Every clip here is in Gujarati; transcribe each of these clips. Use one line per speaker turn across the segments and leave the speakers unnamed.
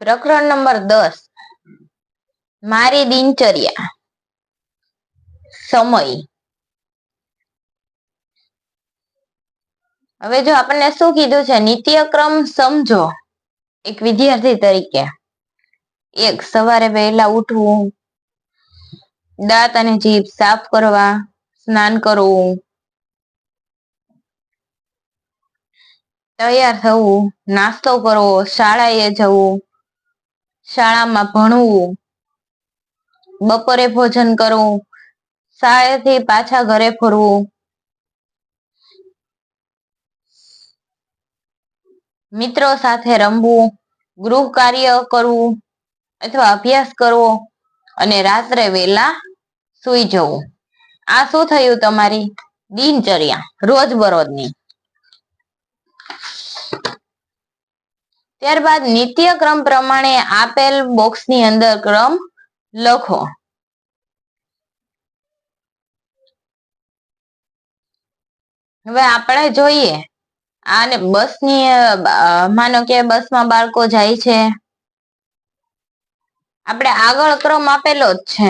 પ્રકરણ નંબર 10 મારી દિનચર્યા સમય. હવે જો આપણને શું કીધું છે, નિત્યક્રમ સમજો એક વિદ્યાર્થી તરીકે. 1. સવારે વહેલા ઉઠવું, દાંત અને જીભ સાફ કરવા, સ્નાન કરવું, તૈયાર થવું, નાસ્તો કરવો, શાળાએ જવું, શાળામાં ભણવું, બપોરે ભોજન કરવું, શાળાએથી પાછા ઘરે ફરવું, મિત્રો સાથે રમવું, ગૃહ કાર્ય કરવું અથવા અભ્યાસ કરવો અને રાત્રે વહેલા સૂઈ જવું. આ શું થયું? તમારી દિનચર્યા રોજબરોજની. ત્યારબાદ નિત્યક્રમ પ્રમાણે આપેલ બોક્સની અંદર ક્રમ લખો. હવે આપણે જોઈએ આને બસની, માનો કે બસમાં બાળકો જાય છે, આપણે આગળ ક્રમ આપેલો જ છે.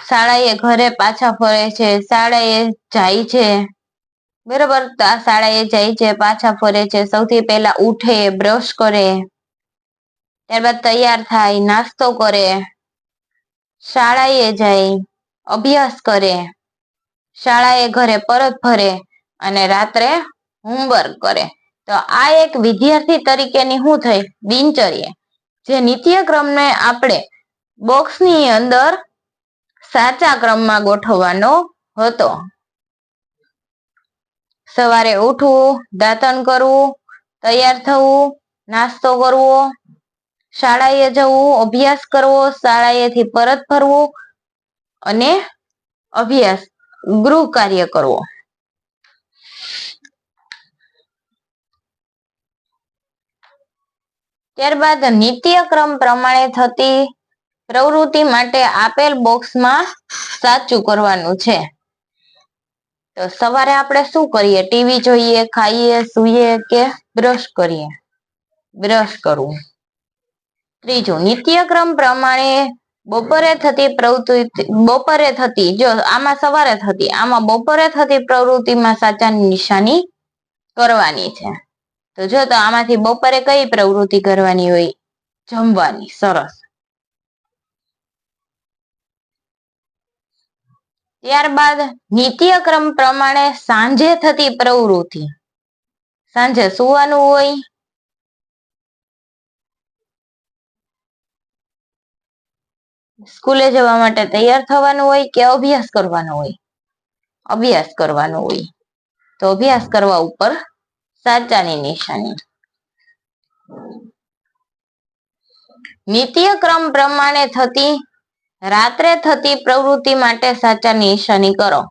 શાળાએ ઘરે પાછા ફરે છે, શાળાએ જાય છે, બરોબર. શાળાએ જાય છે, પાછા ફરે છે. સૌથી પહેલા ઉઠે, બ્રશ કરે, ત્યારબાદ તૈયાર થાય, નાસ્તો કરે, શાળાએ જાય, અભ્યાસ કરે, શાળાએ ઘરે પરત ફરે અને રાત્રે હોમવર્ક કરે. તો આ એક વિદ્યાર્થી તરીકેની શું થઈ? દિનચર્યા. જે નિત્યક્રમને આપણે બોક્સની અંદર સાચા ક્રમમાં ગોઠવવાનો હતો. સવારે ઉઠવું, દાંતણ કરવું, તૈયાર થવું, નાસ્તો કરવો, શાળાએ જવું, અભ્યાસ કરવો, શાળાએથી પરત ફરવું અને અભ્યાસ, ગૃહ કાર્ય કરવો. ત્યારબાદ નિત્યક્રમ પ્રમાણે થતી પ્રવૃત્તિ માટે આપેલ બોક્સમાં સાચું કરવાનું છે. તો સવારે આપણે શું કરીએ? ટીવી જોઈએ, ખાઈએ, સૂઈએ કે બ્રશ કરીએ? બ્રશ કરવું. 3. નિત્યક્રમ પ્રમાણે બપોરે થતી પ્રવૃત્તિ, બપોરે થતી, જો આમાં સવારે થતી, આમાં બપોરે થતી પ્રવૃત્તિમાં સાચાની નિશાની કરવાની છે. તો જો તો આમાંથી બપોરે કઈ પ્રવૃત્તિ કરવાની હોય? જમવાની. સરસ. ત્યારબાદ નિત્યક્રમ પ્રમાણે સાંજે થતી પ્રવૃત્તિ. સાંજે સુવાનું હોય, સ્કૂલે જવા માટે તૈયાર થવાનું હોય કે અભ્યાસ કરવાનો હોય? અભ્યાસ કરવાનો હોય. તો અભ્યાસ કરવા ઉપર સાચાની નિશાની. નિત્યક્રમ પ્રમાણે થતી રાત્રે થતી પ્રવૃત્તિ માટે સાચાની નિશાની કરો.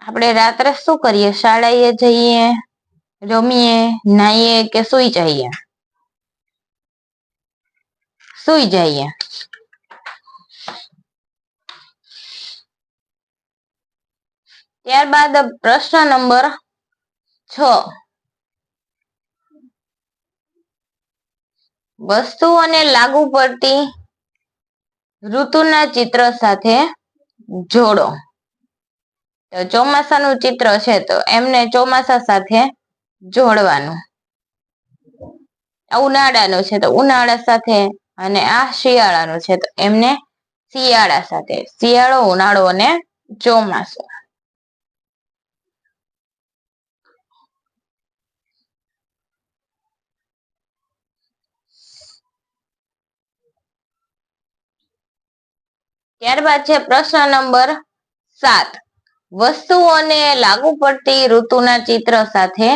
આપણે રાત્રે શું કરીએ? શાળાએ જઈએ, રમીએ, નાહીએ કે સૂઈ જઈએ? સૂઈ જઈએ. ત્યારબાદ પ્રશ્ન નંબર 6. વસ્તુઓને લાગુ પડતી ઋતુના ચિત્ર સાથે જોડો. તો ચોમાસાનું ચિત્ર છે, તો એમને ચોમાસા સાથે જોડવાનું. ઉનાળાનું છે તો ઉનાળા સાથે, અને આ શિયાળાનું છે તો એમને શિયાળા સાથે. શિયાળો, ઉનાળો અને ચોમાસું. ત્યારબાદ છે પ્રશ્ન નંબર 7. વસ્તુઓને લાગુ પડતી ઋતુના ચિત્ર સાથે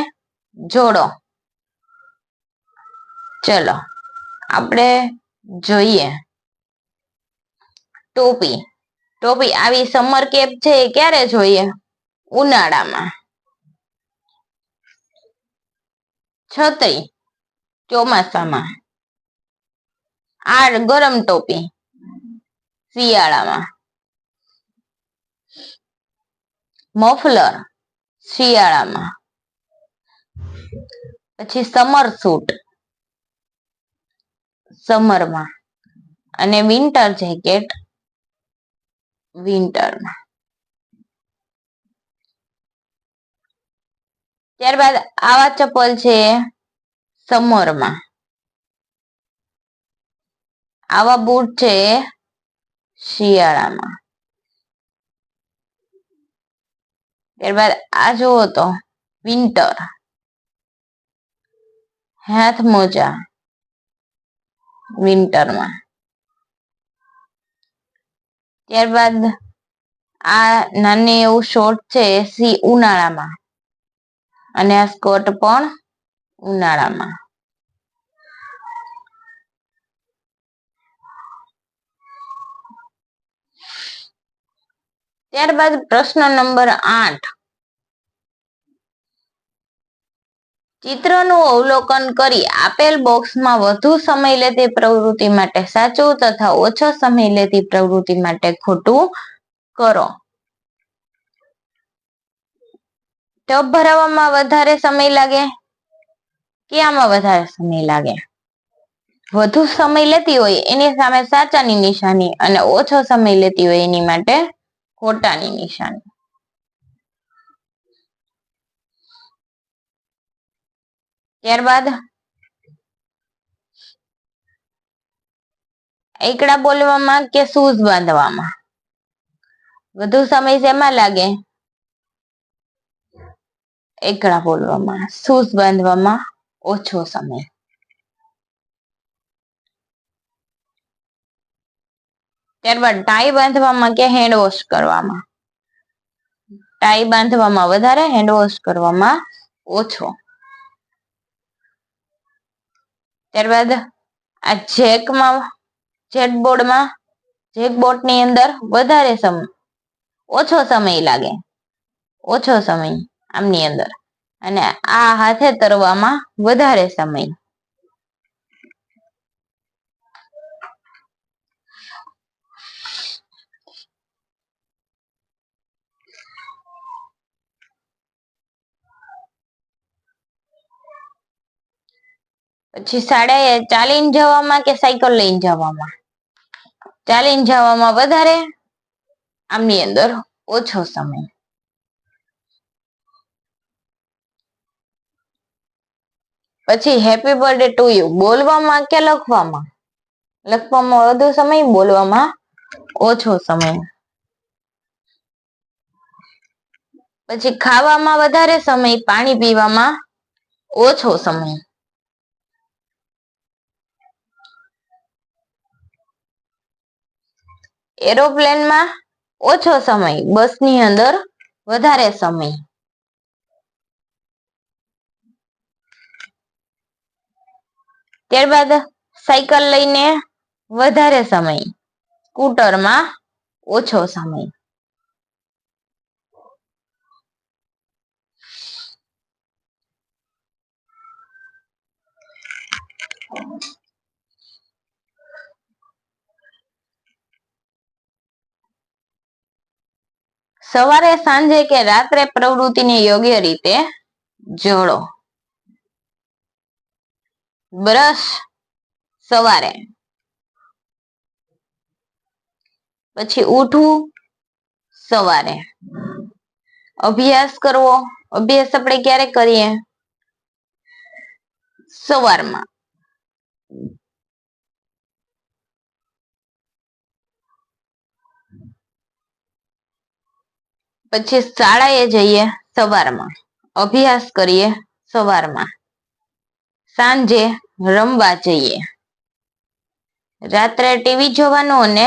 જોડો. ચલો આપણે જોઈએ. ટોપી. ટોપી આવી સમર કેપ છે એ ક્યારે જોઈએ? ઉનાળામાં. છત્રી ચોમાસામાં. આ ગરમ ટોપી શિયાળામાં. મફલર શિયાળામાં. પછી સમર સૂટ સમરમાં અને વિન્ટર જેકેટ વિન્ટરમાં. ત્યારબાદ આવા ચપ્પલ છે સમરમાં. આવા બૂટ છે શિયાળામાં. ત્યારબાદ આ જુઓ તો વિન્ટર. હાથ મોજા વિન્ટરમાં. ત્યારબાદ આ નાની એવું શોર્ટ છે ઉનાળામાં અને આ સ્કર્ટ પણ ઉનાળામાં. ત્યારબાદ પ્રશ્ન નંબર 8. ચિત્રનું અવલોકન કરી આપેલ બોક્સમાં વધુ સમય લેતી પ્રવૃત્તિ માટે સાચું તથા ઓછો સમય લેતી પ્રવૃત્તિ માટે ખોટું કરો. ટબ ભરાવામાં વધારે સમય લાગે કે આમાં વધારે સમય લાગે? વધુ સમય લેતી હોય એની સામે સાચાની નિશાની અને ઓછો સમય લેતી હોય એની માટે ખોટાની નિશાની. ત્યારબાદ એકડા બોલવામાં કે શૂઝ બાંધવામાં વધુ સમય શેમાં લાગે? એકડા બોલવામાં. શૂઝ બાંધવામાં ઓછો સમય. ત્યારબાદ ટાઈ બાંધવામાં કે હેન્ડ વોશ કરવામાં? ટાઈ બાંધવામાં વધારે, હેન્ડ વોશ કરવામાં ઓછો. ત્યારબાદ આ જેકબોર્ડની અંદર વધારે સમય ઓછો સમય લાગે. ઓછો સમય આમની અંદર. અને આ હાથે તરવામાં વધારે સમય. પછી શાળાએ ચાલીને જવામાં કે સાયકલ લઈને જવામાં? ચાલીને જવામાં વધારે, આમની અંદર ઓછો સમય. પછી હેપી બર્થડે ટુ યુ બોલવામાં કે લખવામાં? લખવામાં વધુ સમય, બોલવામાં ઓછો સમય. પછી ખાવામાં વધારે સમય, પાણી પીવામાં ઓછો સમય. એરોપ્લેનમાં ઓછો સમય, બસની અંદર વધારે સમય. ત્યારબાદ સાયકલ લઈને વધારે સમય, સ્કૂટરમાં ઓછો સમય. સવારે, સાંજે કે રાત્રે પ્રવૃત્તિને યોગ્ય રીતે જોડો. બ્રશ સવારે. પછી ઉઠવું સવારે. અભ્યાસ કરવો, અભ્યાસ આપણે ક્યારે કરીએ? સવારમાં. પછી શાળાએ જઈએ સવારમાં, અભ્યાસ કરીએ સવારમાં. સાંજે રમવા જઈએ. રાત્રે ટીવી જોવાનું અને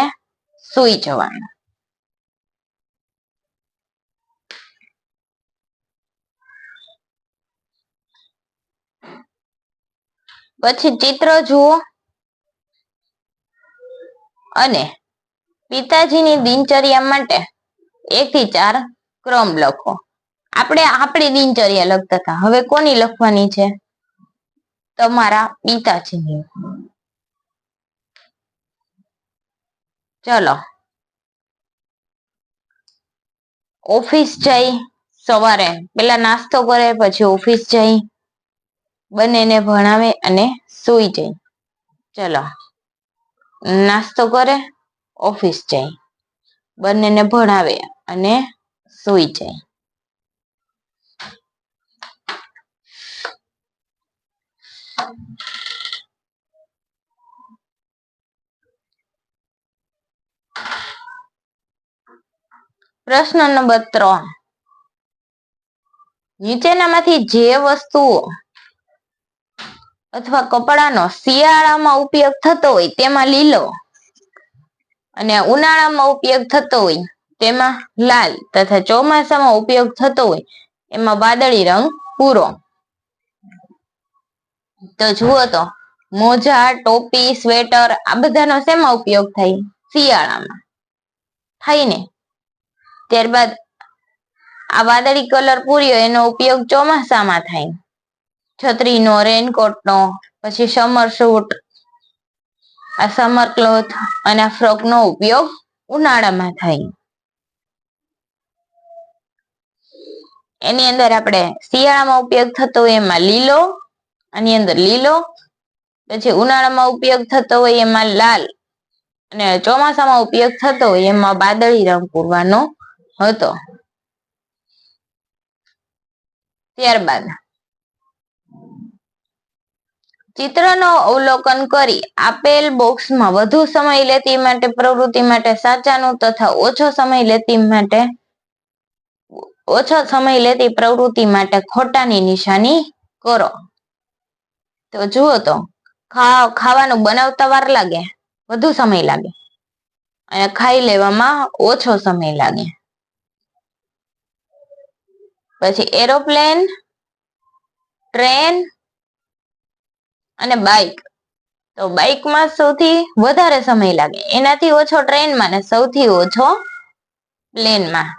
સૂઈ જવાનું. પછી ચિત્ર જુઓ અને પિતાજીની દિનચર્યા માટે 1 થી 4 ક્રમ લખો. આપણે આપણી દિનચર્યા લખતા હતા, હવે કોની લખવાની છે? તમારા પિતાજીની. ચલો. ઓફિસ જઈ સવારે પેલા નાસ્તો કરે, પછી ઓફિસ જઈ, બંનેને ભણાવે અને સૂઈ જાય. ચલો નાસ્તો કરે, ઓફિસ જાય, બંનેને ભણાવે અને સુઈ જાય. પ્રશ્ન નંબર 3. નીચેનામાંથી જે વસ્તુઓ અથવા કપડાનો શિયાળામાં ઉપયોગ થતો હોય તેમાં લીલો અને ઉનાળામાં ઉપયોગ થતો હોય તેમાં લાલ તથા ચોમાસામાં ઉપયોગ થતો હોય એમાં વાદળી રંગ પૂરો. તો જુઓ તો મોજા, ટોપી, સ્વેટર આ બધાનો શેમાં ઉપયોગ થાય? શિયાળામાં થાય ને. ત્યારબાદ આ વાદળી કલર પૂર્યો એનો ઉપયોગ ચોમાસામાં થાય. છત્રીનો, રેનકોટનો, પછી સમર સૂટ, આ સમર ક્લોથ અને ફ્રોકનો ઉપયોગ ઉનાળામાં થાય. એની અંદર આપણે શિયાળામાં ઉપયોગ થતો હોય એમાં લીલો, આની અંદર લીલો, પછી ઉનાળામાં ઉપયોગ થતો હોય એમાં લાલ અને ચોમાસામાં ઉપયોગ થતો હોય એમાં વાદળી રંગ પૂરવાનો હતો. ત્યારબાદ ચિત્રનો અવલોકન કરી આપેલ બોક્સમાં વધુ સમય લેતી માટે પ્રવૃત્તિ માટે સાચાનું તથા ઓછો સમય લેતી પ્રવૃત્તિ માટે ખોટાની નિશાની કરો. તો જુઓ તો ખાવાનું બનાવતા વાર લાગે, વધુ સમય લાગે, અને ખાઈ લેવામાં ઓછો સમય લાગે. પછી એરોપ્લેન, ટ્રેન અને બાઇક. તો બાઇકમાં સૌથી વધારે સમય લાગે, એનાથી ઓછો ટ્રેનમાં ને સૌથી ઓછો પ્લેનમાં.